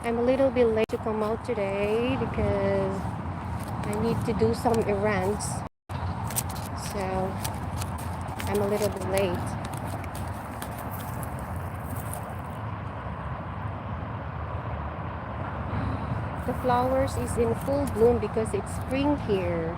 I'm a little bit late to come out today because I need to do some errands. So I'm a little bit late. The flowers is in full bloom because it's spring here.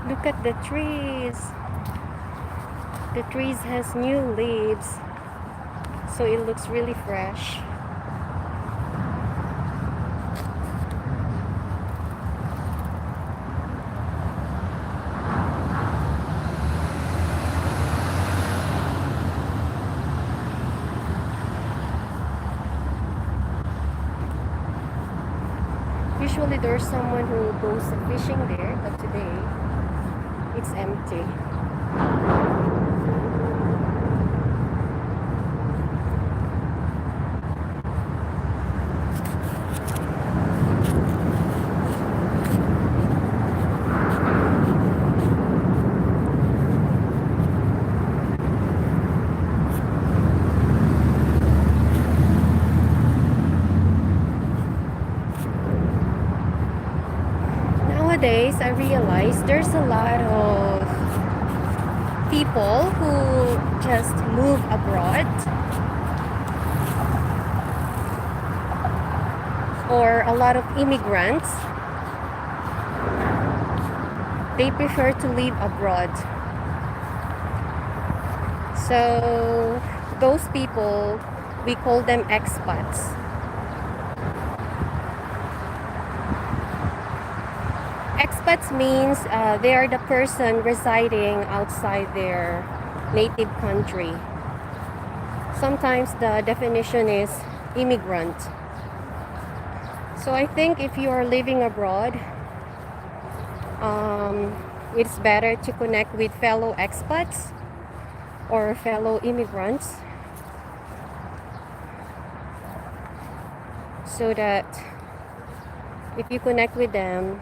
Look at the trees. The trees has new leaves, so it looks really fresh. Usually there's someone who goes fishing there, but today it's empty. Nowadays, I realize there's a lot of people who just move abroad, or a lot of immigrants. They prefer to live abroad. So those people, we call them expats. Expats means they are the person residing outside their native country. Sometimes the definition is immigrant. So I think if you are living abroad, it's better to connect with fellow expats or fellow immigrants, so that if you connect with them,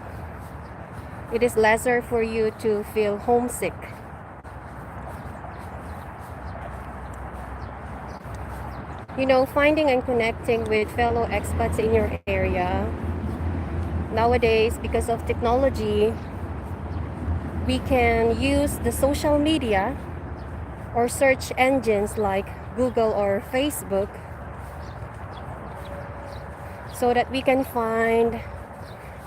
it is lesser for you to feel homesick. You know, finding and connecting with fellow expats in your area, nowadays, because of technology, we can use the social media or search engines like Google or Facebook, so that we can find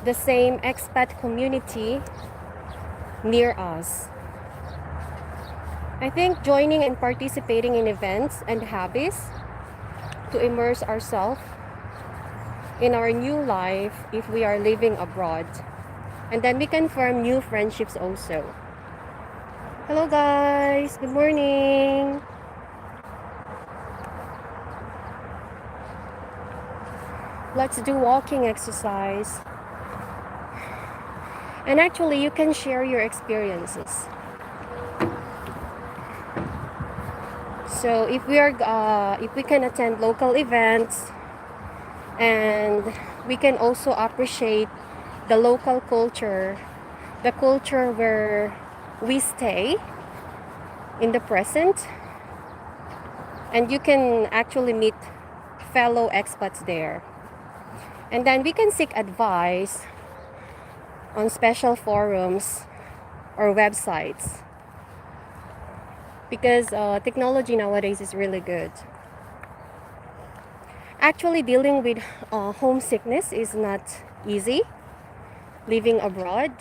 the same expat community near us. I think joining and participating in events and hobbies to immerse ourselves in our new life if we are living abroad. And then we can form new friendships also. Hello guys, good morning. Let's do walking exercise. And actually, you can share your experiences. So if we can attend local events, and we can also appreciate the local culture, the culture where we stay in the present, and you can actually meet fellow expats there. And then we can seek advice on special forums or websites, because technology nowadays is really good. Actually, dealing with homesickness is not easy living abroad,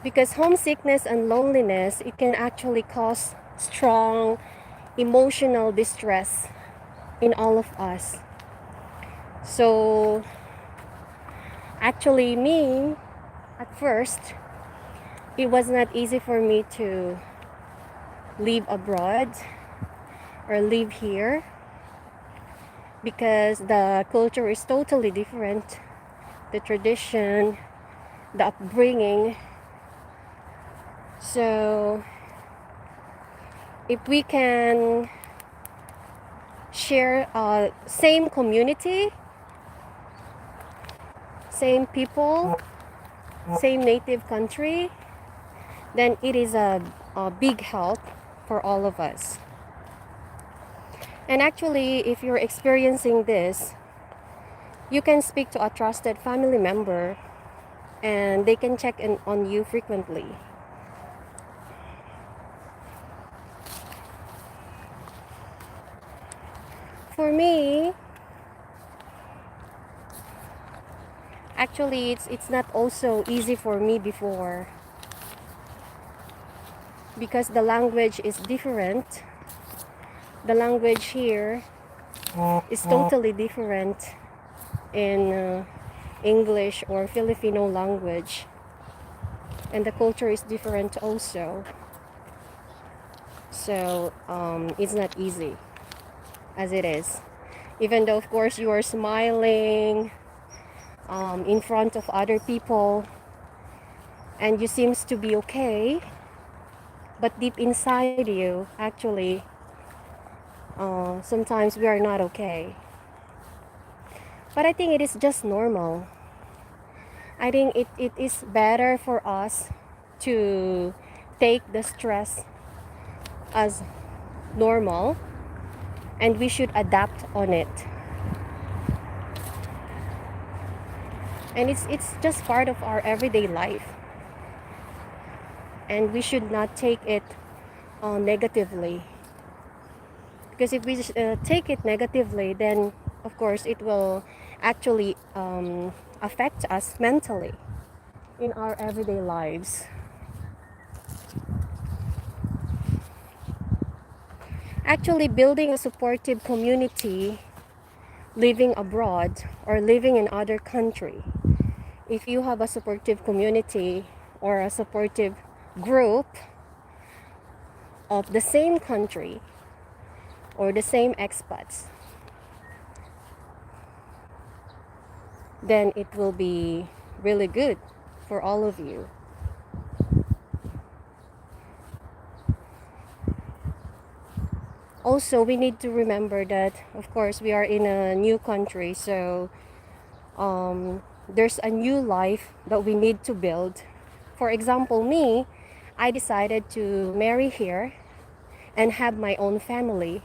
because homesickness and loneliness, it can actually cause strong emotional distress in all of us. So actually, me, at first, it was not easy for me to live abroad or live here, because the culture is totally different, the tradition, the upbringing. So if we can share same community, same people, same native country, then it is a big help for all of us. And actually, if you're experiencing this, you can speak to a trusted family member and they can check in on you frequently. For me, actually it's not also easy for me before, because the language is different. The language here is totally different in English or Filipino language, and the culture is different also. So it's not easy as it is, even though of course you are smiling in front of other people and you seems to be okay, but deep inside you actually sometimes we are not okay. But I think it is just normal. I think it is better for us to take the stress as normal, and we should adapt on it. And it's just part of our everyday life, and we should not take it negatively, because if we take it negatively, then of course it will actually affect us mentally in our everyday lives. Actually, building a supportive community living abroad or living in other country, if you have a supportive community or a supportive group of the same country or the same expats, then it will be really good for all of you. Also, we need to remember that of course we are in a new country, so there's a new life that we need to build. For example, me, I decided to marry here and have my own family.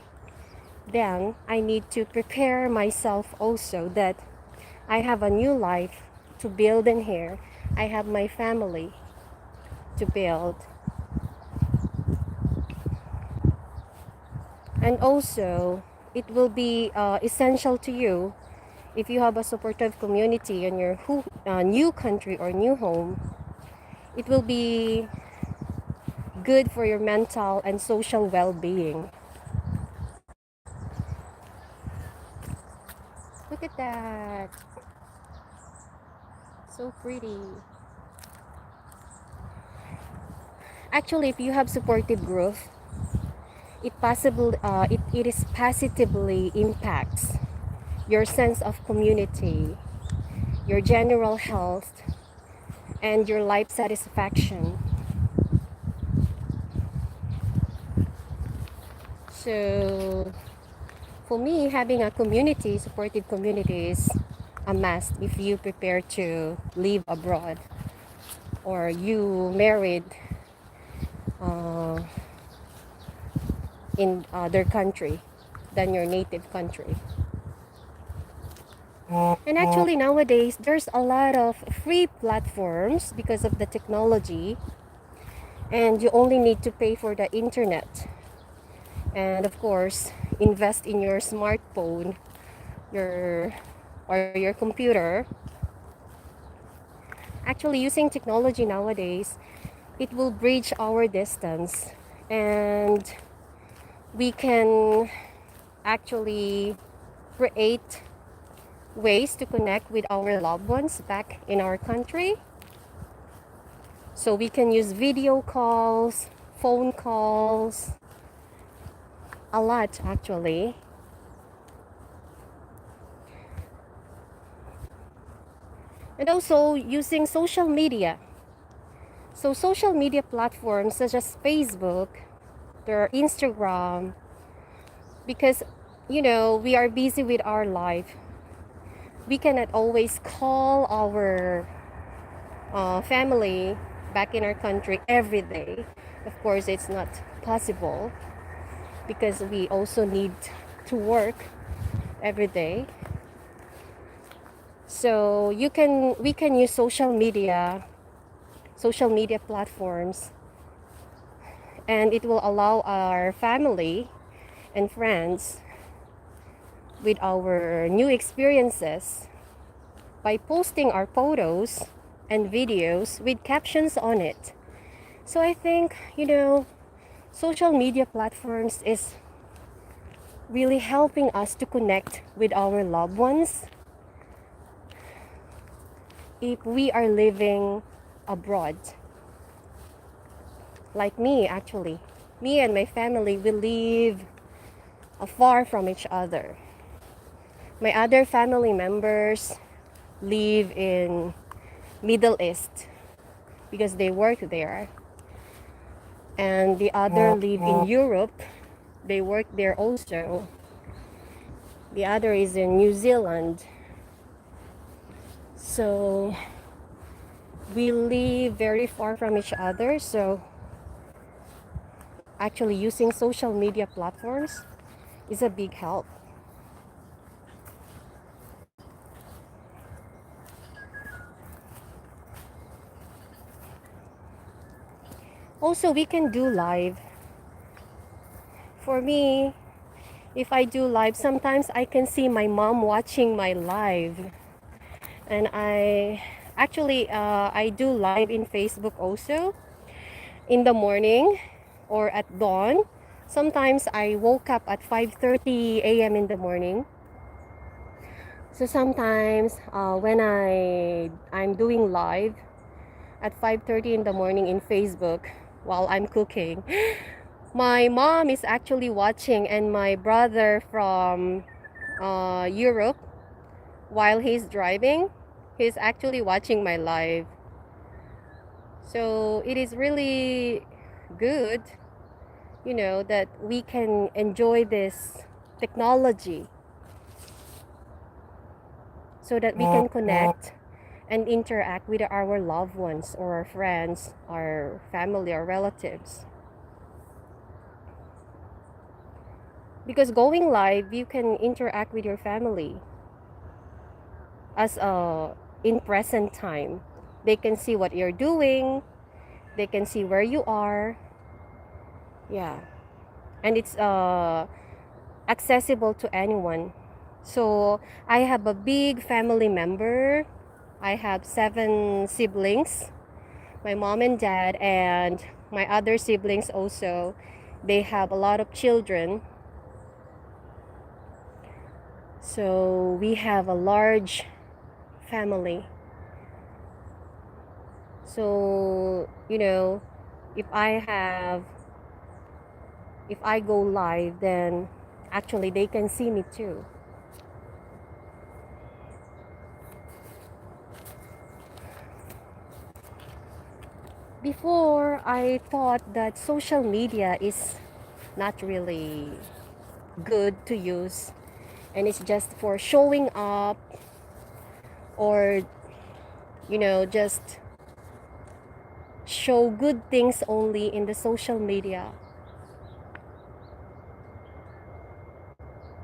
Then I need to prepare myself also that I have a new life to build in here. I have my family to build. And also, it will be essential to you if you have a supportive community in your new country or new home. It will be good for your mental and social well-being. Look at that. So pretty. Actually, if you have supportive growth, it is positively impacts your sense of community, your general health, and your life satisfaction. So for me, having a community, supportive community, is a must if you prepare to live abroad or you married in other country than your native country. And actually nowadays there's a lot of free platforms because of the technology, and you only need to pay for the internet and of course invest in your smartphone, your computer. Actually, using technology nowadays, it will bridge our distance, and we can actually create ways to connect with our loved ones back in our country. So we can use video calls, phone calls, a lot actually. And also using social media. So social media platforms such as Facebook, their Instagram, because we are busy with our life. We cannot always call our family back in our country every day. Of course, it's not possible because we also need to work every day. So we can use social media platforms, and it will allow our family and friends with our new experiences by posting our photos and videos with captions on it. So I think, social media platforms is really helping us to connect with our loved ones if we are living abroad. Like me, actually. Me and my family, we live far from each other. My other family members live in Middle East because they work there. And the other live in Europe. They work there also. The other is in New Zealand. So we live very far from each other. So actually using social media platforms is a big help. Also, we can do live. For me, if I do live, sometimes I can see my mom watching my live. And I do live in Facebook also in the morning or at dawn. Sometimes I woke up at 5:30 a.m. in the morning. So sometimes when I'm doing live at 5:30 in the morning in Facebook while I'm cooking, my mom is actually watching, and my brother from Europe, while he's driving, he's actually watching my live. So it is really good, that we can enjoy this technology so that we can connect and interact with our loved ones or our friends, our family, our relatives. Because going live, you can interact with your family as in present time. They can see what you're doing, they can see where you are. Yeah. And it's accessible to anyone. So I have a big family member. I have 7 siblings, my mom and dad, and my other siblings also. They have a lot of children. So we have a large family. So, if if I go live, then actually they can see me too. Before, I thought that social media is not really good to use, and it's just for showing up, or just show good things only in the social media.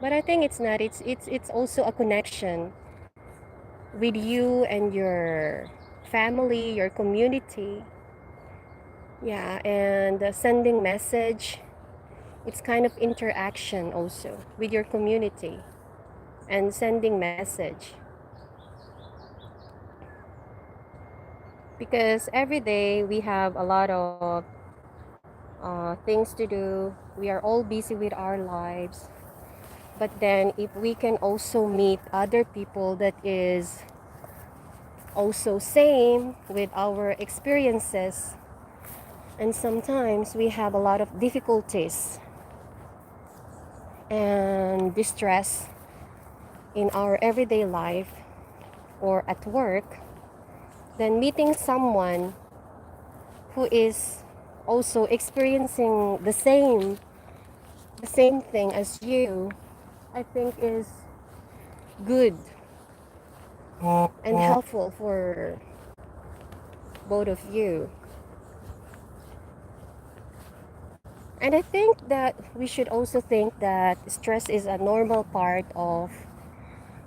But I think it's not. It's also a connection with you and your family, your community. Yeah, and sending message. It's kind of interaction also with your community and sending message. Because every day we have a lot of things to do. We are all busy with our lives. But then if we can also meet other people that is also same with our experiences, and sometimes we have a lot of difficulties and distress in our everyday life or at work, then meeting someone who is also experiencing the same thing as you, I think is good and helpful for both of you. And I think that we should also think that stress is a normal part of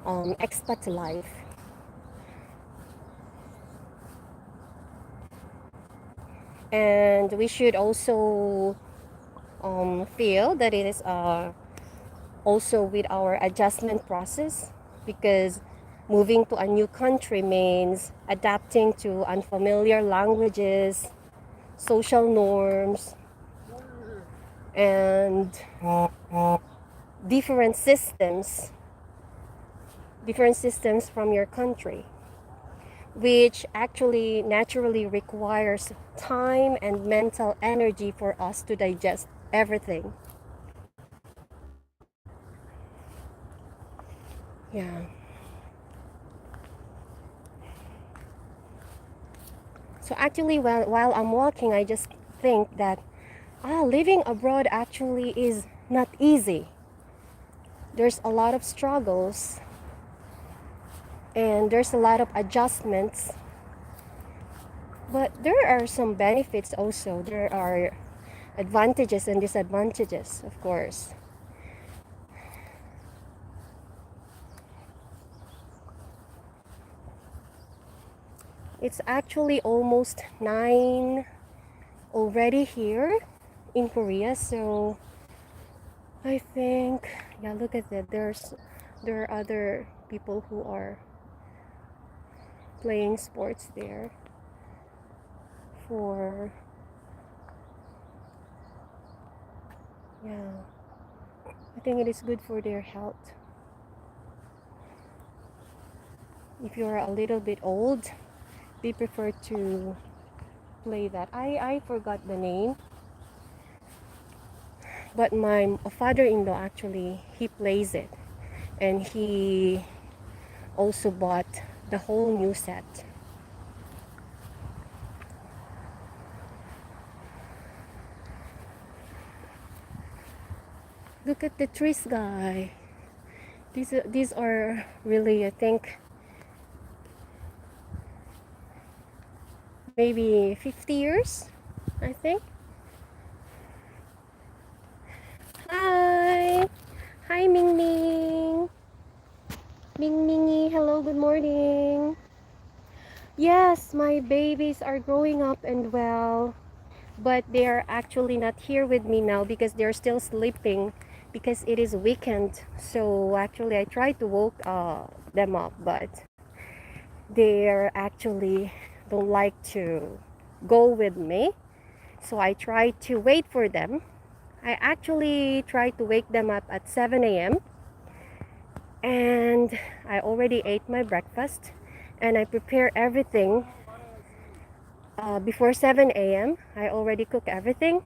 expat life. And we should also feel that it is also with our adjustment process, because moving to a new country means adapting to unfamiliar languages, social norms, and different systems from your country, which actually naturally requires time and mental energy for us to digest everything. Yeah. So actually, while I'm walking, I just think that living abroad actually is not easy. There's a lot of struggles and there's a lot of adjustments. But there are some benefits also. There are advantages and disadvantages, of course. It's actually almost 9 already here in Korea, so I think, yeah, look at that. There are other people who are playing sports there for, yeah, I think it is good for their health. If you're a little bit old, they prefer to play that. I forgot the name, but my father-in-law actually, he plays it, and he also bought the whole new set. Look at the trees, guy. These are really, I think, maybe 50 years, I think. Hi. Hi, Ming Ming. Ming Mingy, hello, good morning. Yes, my babies are growing up and well, but they are actually not here with me now because they're still sleeping because it is weekend. So actually I tried to woke them up, but they're actually don't like to go with me. So I tried to wait for them. I actually tried to wake them up at 7 a.m. and I already ate my breakfast and I prepare everything before 7 a.m. I already cook everything,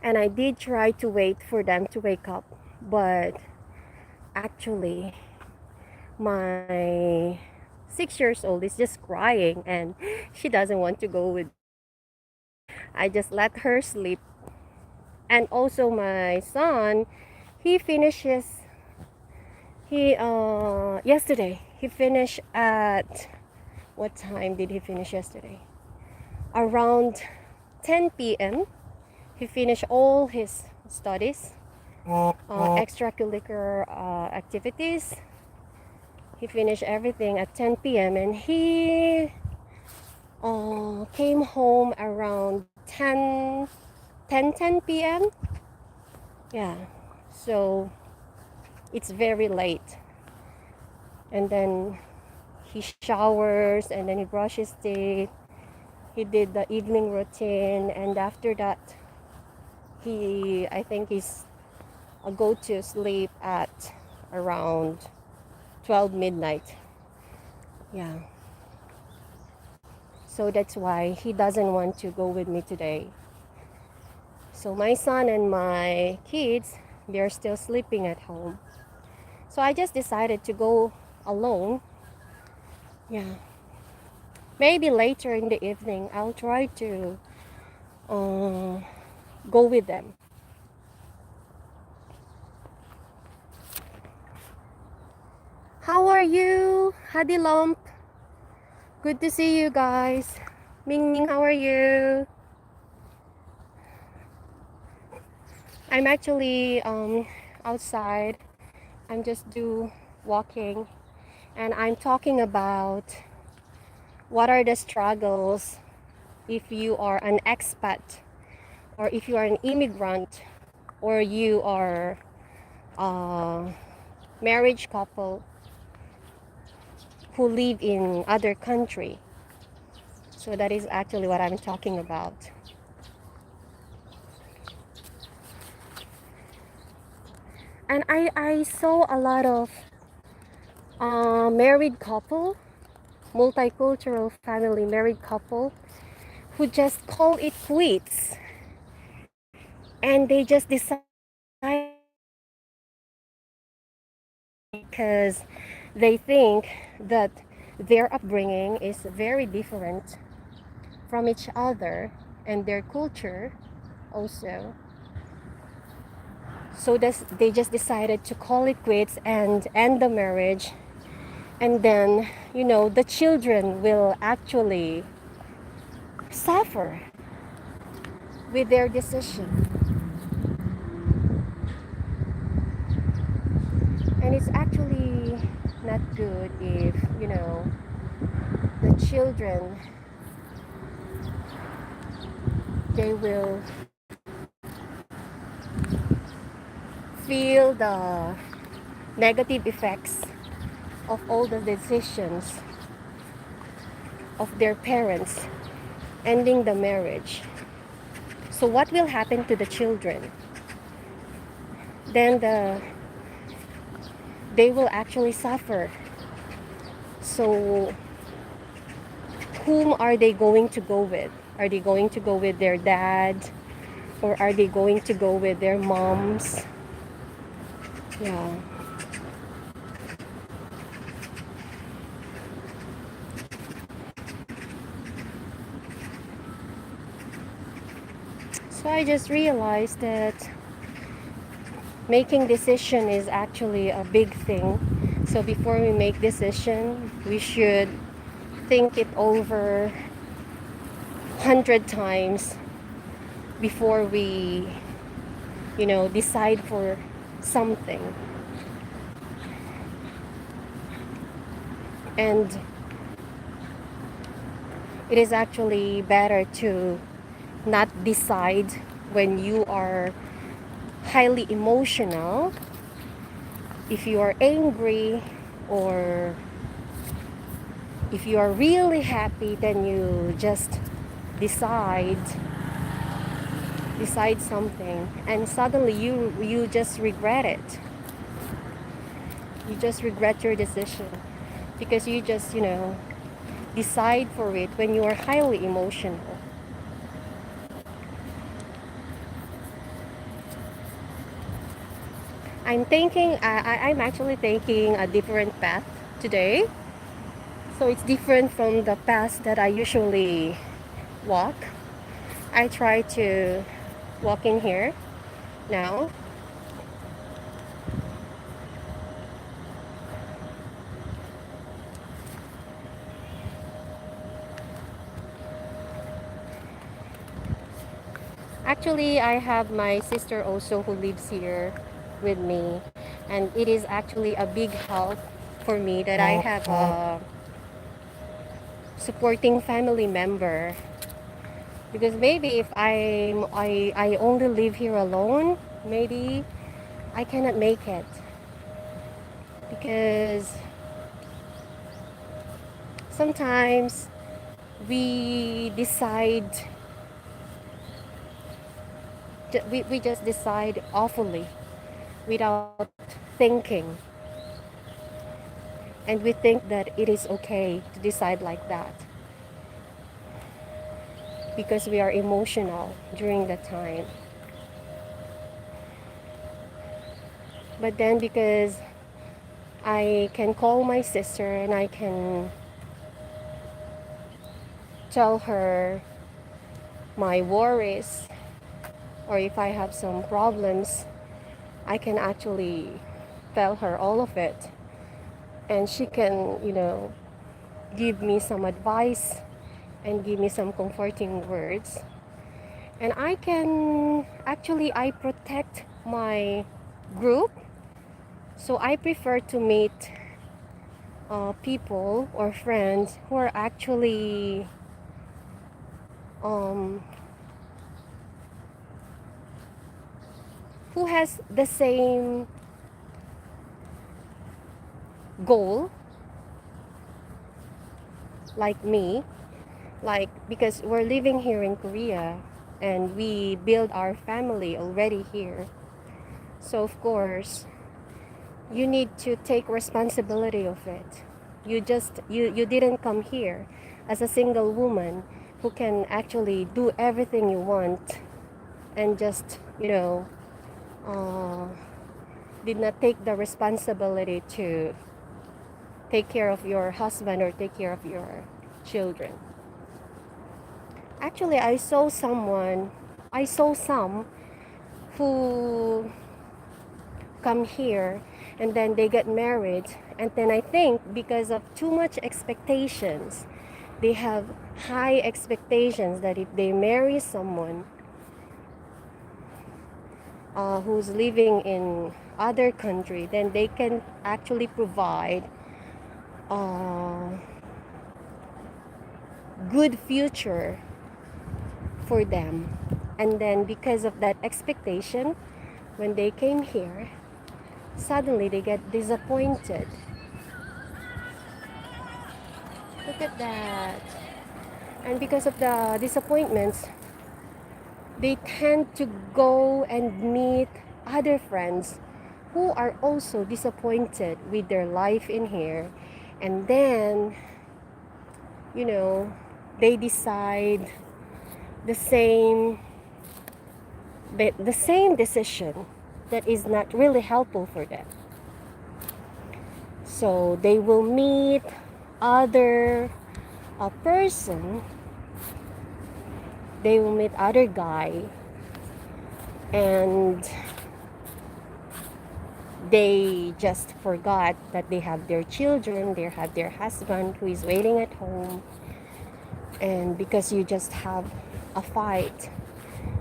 and I did try to wait for them to wake up, but actually my 6 years old is just crying and she doesn't want to go with. I just let her sleep. And also my son, he finishes he yesterday he finished at, what time did he finish yesterday? Around 10 p.m. He finished all his studies, extracurricular activities. He finished everything at 10 p.m. and he came home around 10 p.m. Yeah, so it's very late. And then he showers and then he brushes teeth. He did the evening routine, and after that, I think he's go to sleep at around 12 midnight. Yeah. So that's why he doesn't want to go with me today. So my son and my kids, they're still sleeping at home. So I just decided to go alone. Yeah. Maybe later in the evening, I'll try to go with them. How are you, Hadilomp? Good to see you guys. Ming Ming, how are you? I'm actually outside. I'm just do walking, and I'm talking about what are the struggles if you are an expat, or if you are an immigrant, or you are a marriage couple who live in other country. So that is actually what I'm talking about. And I saw a lot of married couple, multicultural family married couple, who just call it quits, and they just decide because they think that their upbringing is very different from each other and their culture also. So they just decided to call it quits and end the marriage. And then, the children will actually suffer with their decision. And it's actually not good if, the children, they will feel the negative effects of all the decisions of their parents ending the marriage. So what will happen to the children? Then they will actually suffer. So whom are they going to go with? Are they going to go with their dad, or are they going to go with their moms? Yeah. So I just realized that making decision is actually a big thing. So before we make decision, we should think it over 100 times before we, decide for something. And it is actually better to not decide when you are highly emotional. If you are angry, or if you are really happy, then you just decide something, and suddenly you just regret it. You just regret your decision because you just, decide for it when you are highly emotional. I'm actually taking a different path today. So it's different from the path that I usually walk. I try to walk in here now. Actually, I have my sister also who lives here with me, and it is actually a big help for me that I have a supporting family member. Because maybe if I only live here alone, maybe I cannot make it, because sometimes we decide, we just decide awfully without thinking, and we think that it is okay to decide like that because we are emotional during that time. But then, because I can call my sister and I can tell her my worries, or if I have some problems, I can actually tell her all of it, and she can, give me some advice and give me some comforting words. And I protect my group, so I prefer to meet people or friends who are actually um, who has the same goal like me, like, because we're living here in Korea and we build our family already here. So of course you need to take responsibility of it. You didn't come here as a single woman who can actually do everything you want and just uh, did not take the responsibility to take care of your husband or take care of your children. Actually, I saw some who come here and then they get married, and then I think because of too much expectations, they have high expectations that if they marry someone who's living in other country, then they can actually provide a good future for them. And then because of that expectation, when they came here, suddenly they get disappointed. Look at that. And because of the disappointments, they tend to go and meet other friends who are also disappointed with their life in here. And then, they decide the same the same decision that is not really helpful for them. So they will meet other person, they will meet other guy, and they just forgot that they have their children, they have their husband who is waiting at home. And because you just have a fight,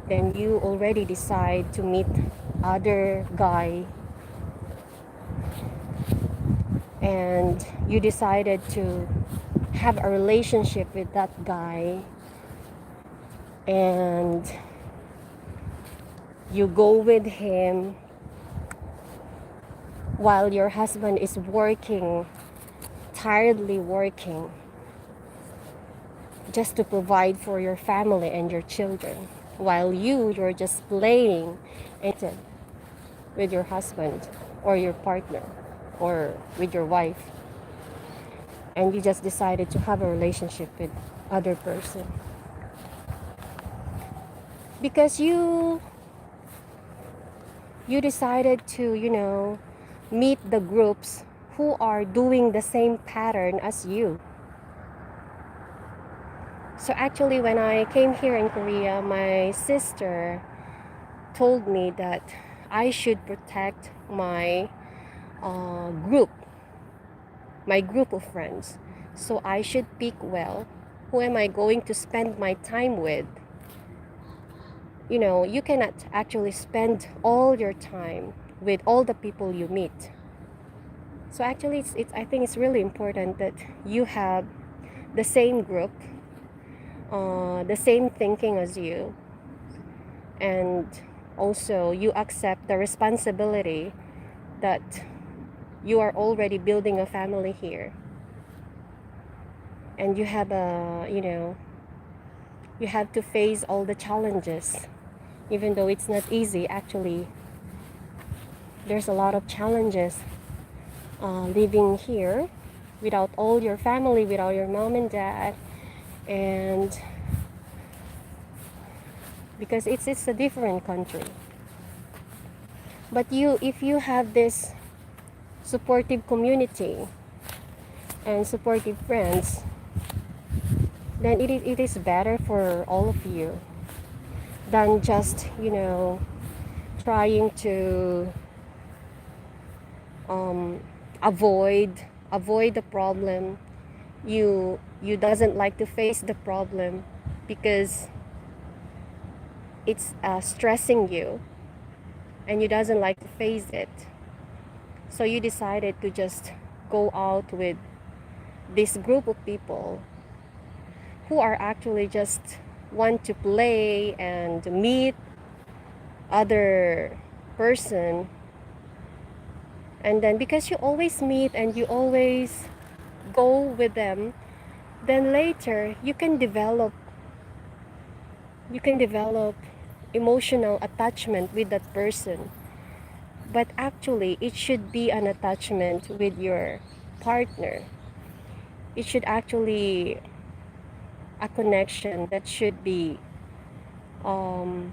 then you already decide to meet other guy, and you decided to have a relationship with that guy, and you go with him while your husband is working, tiredly working, just to provide for your family and your children, while you're just playing with your husband or your partner or with your wife, and you just decided to have a relationship with other person because you decided to meet the groups who are doing the same pattern as you. So actually, when I came here in Korea, my sister told me that I should protect my group of friends. So I should pick well who am I going to spend my time with. You cannot actually spend all your time with all the people you meet. So actually, I think it's really important that you have the same group, the same thinking as you, and also you accept the responsibility that you are already building a family here, and you have you have to face all the challenges, even though it's not easy. Actually, there's a lot of challenges living here without all your family, without your mom and dad, and because it's a different country. But if you have this supportive community and supportive friends, then it is better for all of you than just, trying to um, avoid avoid the problem. You doesn't like to face the problem because it's stressing you, and you doesn't like to face it. So you decided to just go out with this group of people who are actually just want to play and meet other person. And then because you always meet and you always go with them, then later you can develop emotional attachment with that person. But actually it should be an attachment with your partner. It should actually a connection that should be um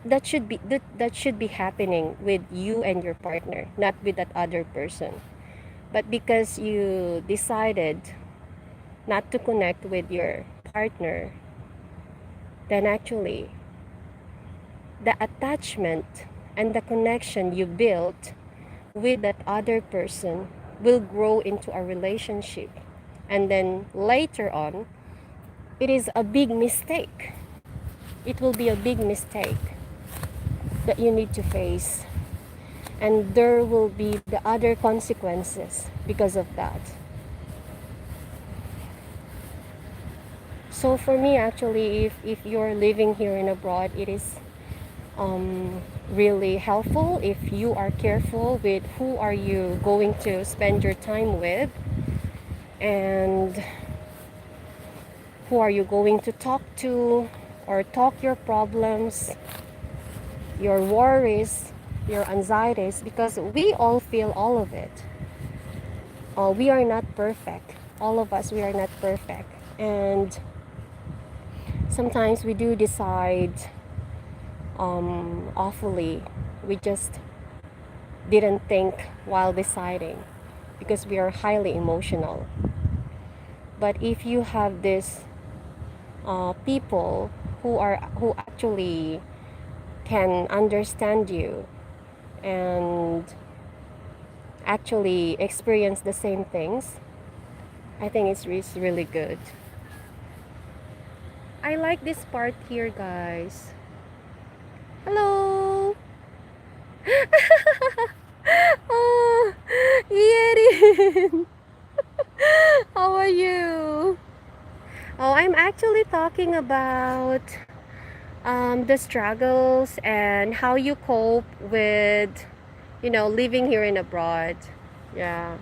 that should be happening with you and your partner, not with that other person. But because you decided not to connect with your partner, then actually the attachment and the connection you built with that other person will grow into a relationship. And then later on, it is a big mistake. It will be a big mistake that you need to face. And there will be the other consequences because of that. So for me, actually, if you're living here in abroad, it is really helpful if you are careful with who are you going to spend your time with, and who are you going to talk to, or talk your problems, your worries, your anxieties, because we all feel all of it. We are not perfect. All of us, we are not perfect. And sometimes we do decide awfully. We just didn't think while deciding because we are highly emotional. But if you have this people who actually can understand you and actually experience the same things, I think it's really good. I like this part here, guys. Hello. Oh, Yerin. How are you? Oh, I'm actually talking about the struggles and how you cope with, living here in abroad. Yeah.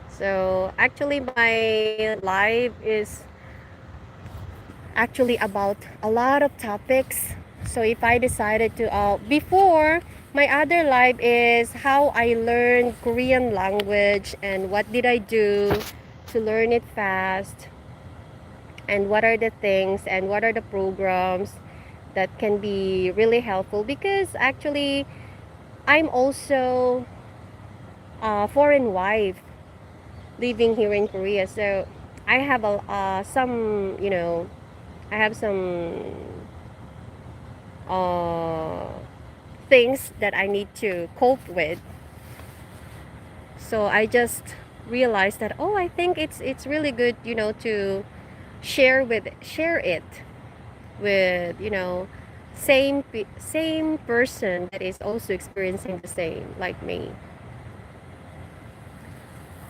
So actually, my life is actually about a lot of topics. So if I decided to, before, my other life is how I learned Korean language and what did I do to learn it fast, and what are the things and what are the programs that can be really helpful, because actually I'm also a foreign wife living here in Korea. So I have I have some uh, things that I need to cope with. So I just realized that, oh, I think it's really good, to share it with, same person that is also experiencing the same like me.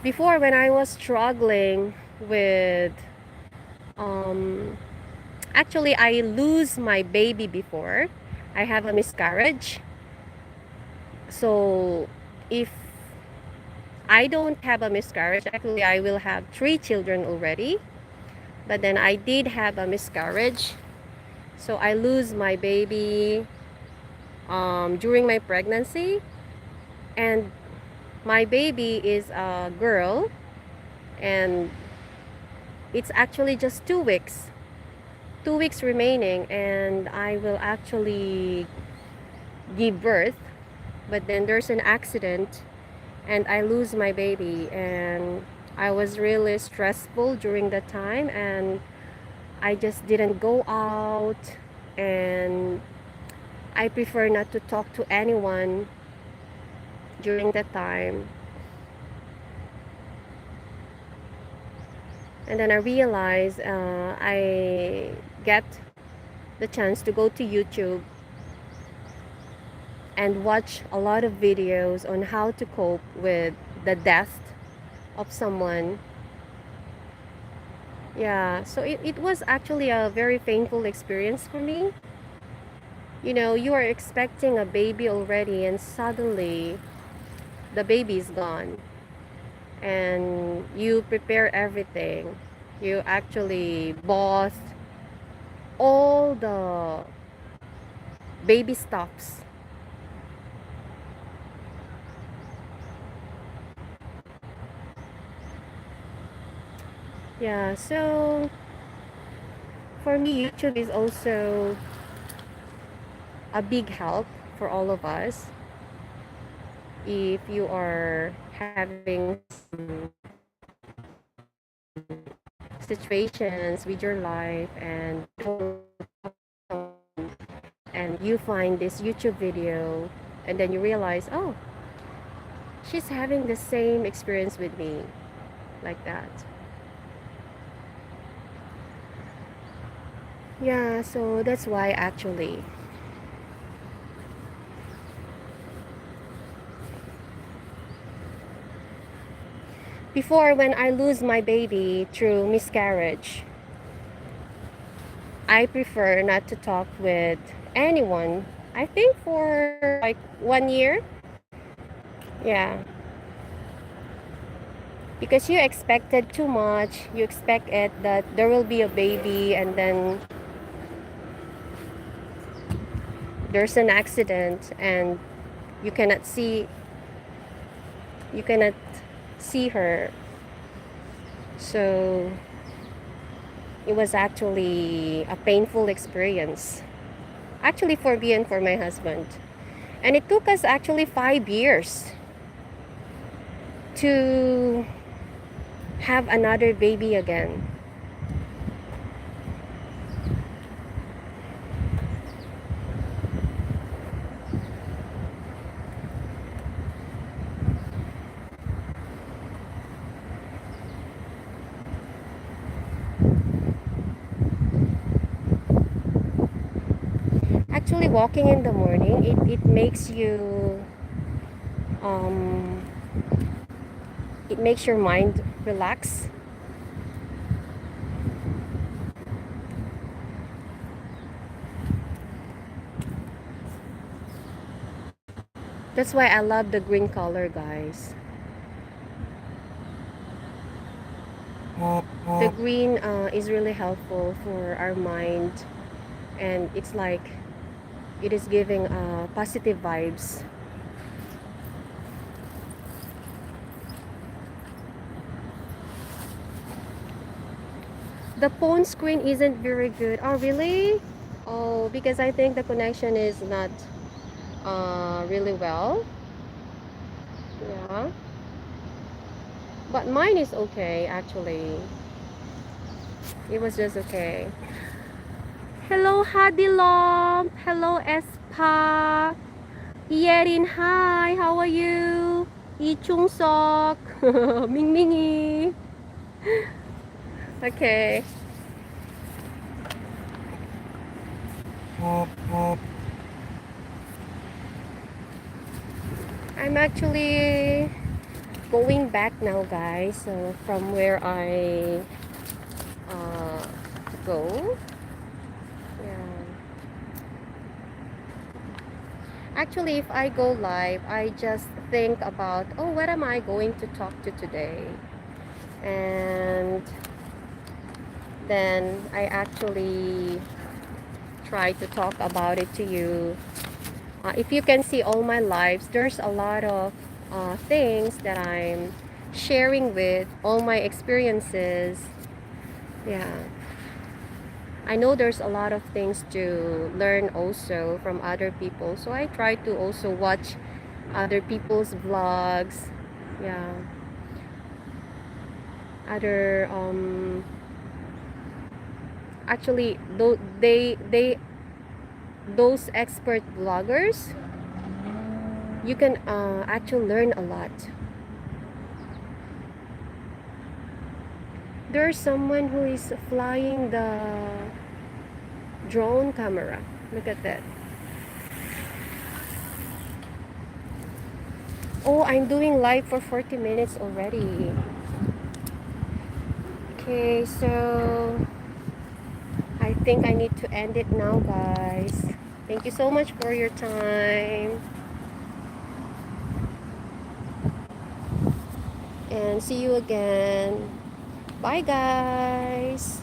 Before, when I was struggling with um actually, I lose my baby before. I have a miscarriage. So if I don't have a miscarriage, actually I will have 3 children already. But then I did have a miscarriage. So I lose my baby during my pregnancy. And my baby is a girl. And it's actually just 2 weeks. 2 weeks remaining, and I will actually give birth. But then there's an accident and I lose my baby, and I was really stressful during that time, and I just didn't go out, and I prefer not to talk to anyone during that time. And then I realized I get the chance to go to YouTube and watch a lot of videos on how to cope with the death of someone. Yeah, so it was actually a very painful experience for me. You know, you are expecting a baby already, and suddenly the baby is gone. And you prepare everything. You actually bought all the baby stuffs. Yeah, so for me, YouTube is also a big help for all of us if you are having some situations with your life and you find this YouTube video and then you realize, oh, she's having the same experience with me, like that. Yeah, so that's why actually before, when I lose my baby through miscarriage, I prefer not to talk with anyone. I think for like 1 year. Yeah. Because you expected too much. You expect it that there will be a baby and then there's an accident and you cannot see you cannot see her. So it was actually a painful experience. Actually for me and for my husband. And it took us actually 5 years to have another baby again. Actually, walking in the morning, it makes you, um, it makes your mind relax. That's why I love the green color, guys. The green is really helpful for our mind, and it's like it is giving positive vibes. The phone screen isn't very good. Oh, really? Oh, because I think the connection is not really well. Yeah. But mine is okay, actually. It was just okay. Hello, Hadilom. Hello, Espa. Yerin, hi. How are you? Ichung Sok. Mingmingi. Okay. I'm actually going back now, guys. So from where I uh, go. Yeah. Actually, if I go live, I just think about, oh, what am I going to talk to today? And then I actually try to talk about it to you. If you can see all my lives, there's a lot of things that I'm sharing with all my experiences. Yeah. I know there's a lot of things to learn also from other people. So I try to also watch other people's vlogs. Yeah. other actually they those expert vloggers, you can actually learn a lot. There's someone who is flying the drone camera. Look at that. Oh, I'm doing live for 40 minutes already. Okay, so I think I need to end it now, guys. Thank you so much for your time. And see you again. Bye, guys.